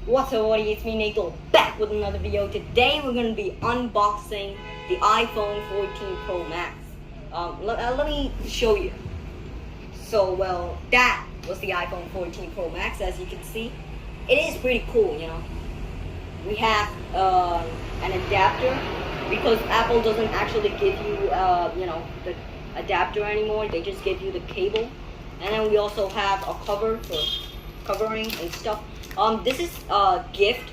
What's up, buddy? It's me, Nato, back with another video. Today we're going to be unboxing the iPhone 14 Pro Max. Let me show you. So, well, that was the iPhone 14 Pro Max, as you can see. It is pretty cool, you know. We have an adapter, because Apple doesn't actually give you, the adapter anymore. They just give you the cable. And then we also have a cover for covering and stuff. This is a gift,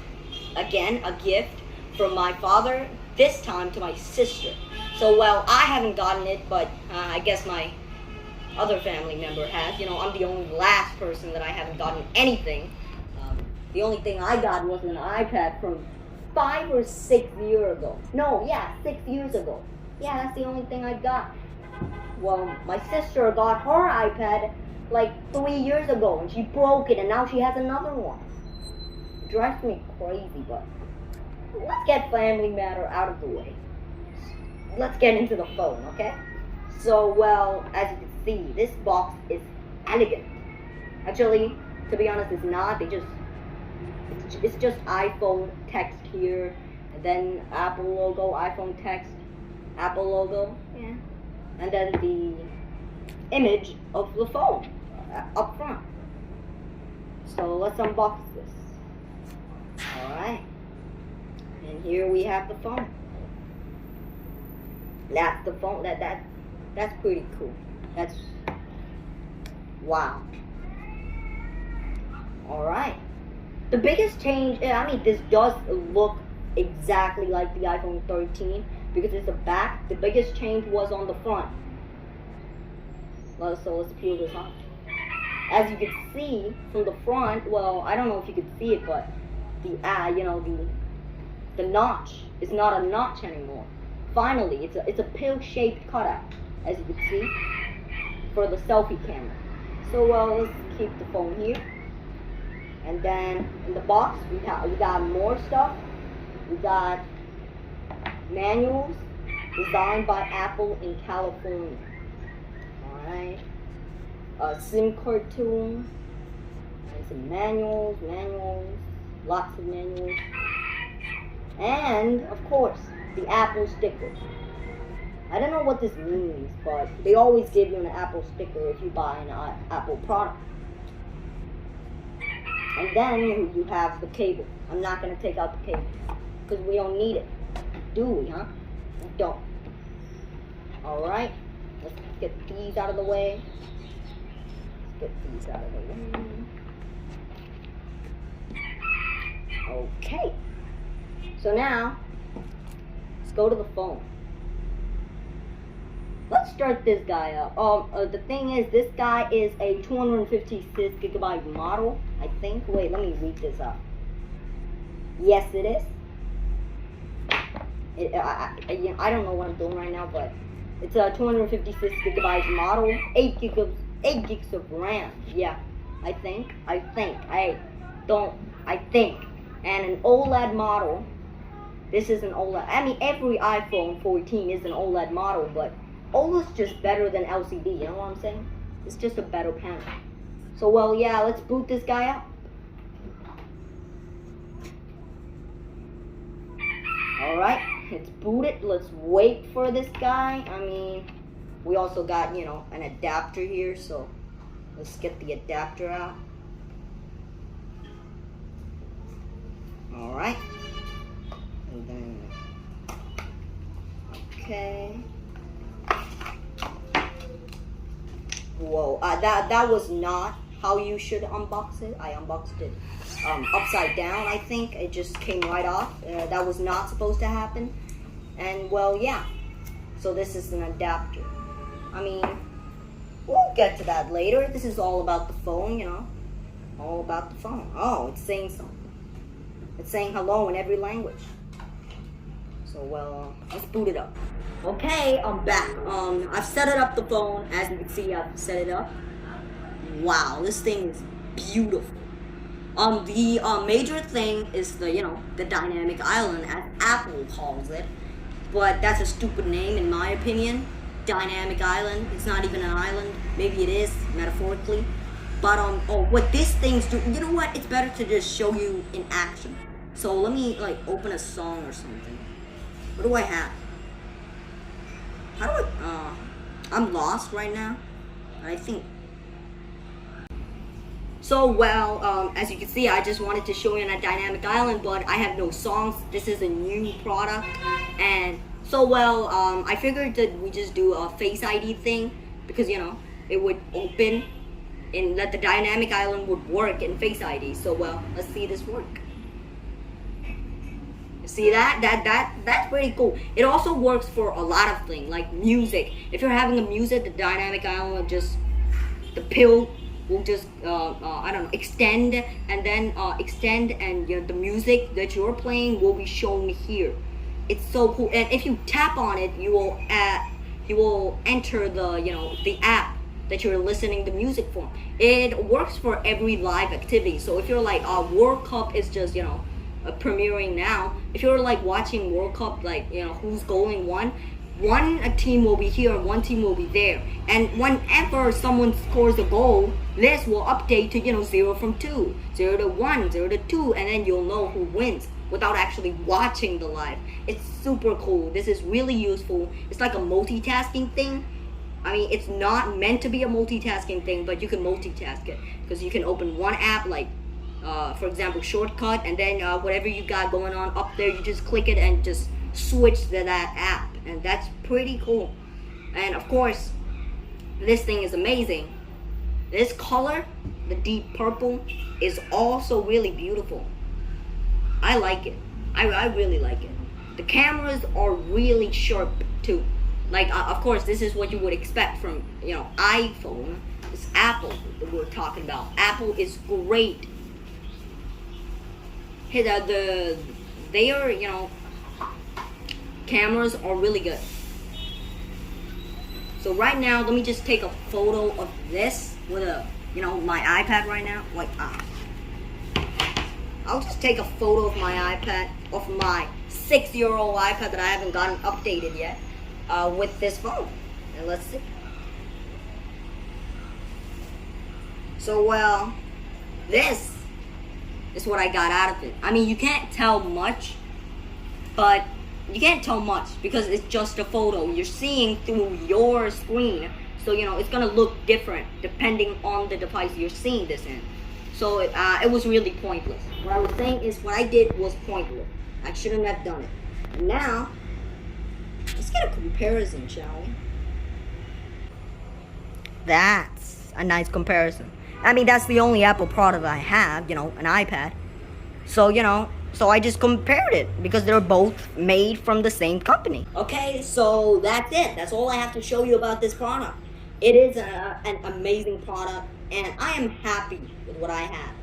again, a gift from my father, this time to my sister. So, well, I haven't gotten it, but I guess my other family member has. You know, I'm the only last person that I haven't gotten anything. The only thing I got was an iPad from 5 or 6 years ago. No, yeah, 6 years ago. Yeah, that's the only thing I got. Well, my sister got her iPad like 3 years ago, and she broke it, and now she has another one. It drives me crazy, but let's get family matter out of the way. Let's get into the phone, okay? So, well, as you can see, this box is elegant. Actually, to be honest, it's not. It's just iPhone text here, and then Apple logo, iPhone text, Apple logo, yeah, and then the image of the phone up front. So let's unbox this. Alright, and here we have the phone. That's the phone. That's pretty cool. That's wow. Alright, the biggest change, I mean, this does look exactly like the iPhone 13 because it's the back. The biggest change was on the front. So let's peel this off. As you can see from the front, well, I don't know if you can see it, but the notch is not a notch anymore. Finally, it's a pill-shaped cutout, as you can see, for the selfie camera. So, well, let's keep the phone here. And then in the box, we got more stuff. We got manuals designed by Apple in California. Alright. A SIM card tool. And some manuals, lots of manuals. And, of course, the Apple sticker. I don't know what this means, but they always give you an Apple sticker if you buy an Apple product. And then you have the cable. I'm not going to take out the cable because we don't need it. Do we, huh? We don't. Alright. Let's get these out of the way. Okay. So now, let's go to the phone. Let's start this guy up. The thing is, this guy is a 256GB model, I think. Wait, let me read this up. Yes, it is. I don't know what I'm doing right now, but it's a 256GB model, 8 gigs of RAM. Yeah, I think. And an OLED model. This is an OLED. I mean, every iPhone 14 is an OLED model, but OLED's just better than LCD. You know what I'm saying? It's just a better panel. So, well, yeah, let's boot this guy up. Alright, it's booted. Let's wait for this guy. I mean, we also got, an adapter here, so let's get the adapter out. Alright. And then, okay. Whoa, that was not how you should unbox it. I unboxed it upside down, I think. It just came right off. That was not supposed to happen. And, well, yeah. So this is an adapter. I mean, we'll get to that later. This is all about the phone, All about the phone. Oh, it's saying something. It's saying hello in every language. So, well, let's boot it up. Okay, I'm back. I've set it up the phone. As you can see, I've set it up. Wow, this thing is beautiful. The major thing is the dynamic island, as Apple calls it. But that's a stupid name, in my opinion. Dynamic island. It's not even an island. Maybe it is, metaphorically. But what these things do, you know what? It's better to just show you in action. So let me like open a song or something. What do I have? How do I? I'm lost right now. I think. So well, as you can see, I just wanted to show you on a dynamic island, but I have no songs. This is a new product, and so well, I figured that we just do a Face ID thing because you know it would open, and that the dynamic island would work in Face ID. So well, let's see this work. See that's pretty cool. It also works for a lot of things like music. If you're having a music, the dynamic island will just the pill will just I don't know, extend, and then extend, and you know, the music that you're playing will be shown here. It's so cool. And if you tap on it, you will enter the, you know, the app that you're listening to music from. It works for every live activity. So if you're like World Cup is just, you know, premiering now, if you're like watching World Cup, like, you know, who's going one team will be here and one team will be there, and whenever someone scores a goal, this will update to, you know, 0 from 2, 0 to 1, 0 to 2, and then you'll know who wins without actually watching the live. It's super cool. This is really useful. It's like a multitasking thing. I mean, it's not meant to be a multitasking thing, but you can multitask it because you can open one app, like for example Shortcut, and then whatever you got going on up there, you just click it and just switch to that app, and that's pretty cool. And of course, this thing is amazing. This color, the deep purple, is also really beautiful. I like it. I really like it. The cameras are really sharp too. Like of course, this is what you would expect from, you know, iPhone. It's Apple that we're talking about. Apple is great. Hey, their, you know, cameras are really good. So right now, let me just take a photo of this with a, you know, my iPad right now. Like, I'll just take a photo of my iPad, of my 6-year-old iPad that I haven't gotten updated yet, with this phone. And let's see. So well, this is what I got out of it. I mean, you can't tell much, but you can't tell much because it's just a photo. You're seeing through your screen, so you know it's gonna look different depending on the device you're seeing this in. So it was really pointless. What I was saying is what I did was pointless. I shouldn't have done it. And now, let's get a comparison, shall we? That's a nice comparison. I mean, that's the only Apple product I have, you know, an iPad. So, you know, so I just compared it because they're both made from the same company. Okay, so that's it. That's all I have to show you about this product. It is an amazing product, and I am happy with what I have.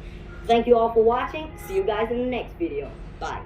Thank you all for watching. See you guys in the next video. Bye.